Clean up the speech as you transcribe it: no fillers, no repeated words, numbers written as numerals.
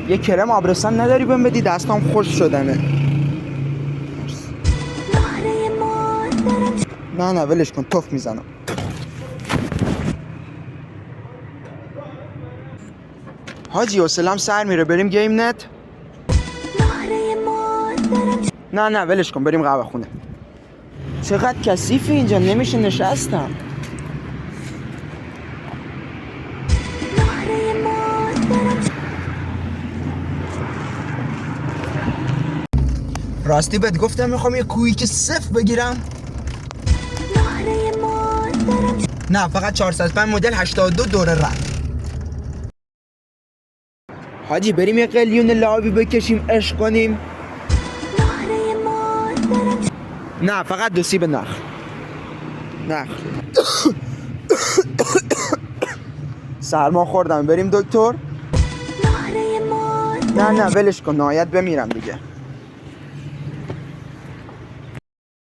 یه کرم آبرسان نداری بهم بدی؟ دستام خوش شدنه. نه ولش کن، توف میزنم. حاجی حوصله‌ام سر میره، بریم گیم نت؟ نه ولش کن، بریم قهوه خونه. چقدر کثیفی اینجا، نمیشه نشستم. راستی بهت گفتم میخوام یه کویک صفر بگیرم. نه فقط 405 مدل 82 دوره رد. حاجی بریم یه قلیون لابی بکشیم عشق کنیم. نه فقط 2 سیب نخ. سرما خوردم، بریم دکتر؟ نه ولش کن، نهایت بمیرم دیگه.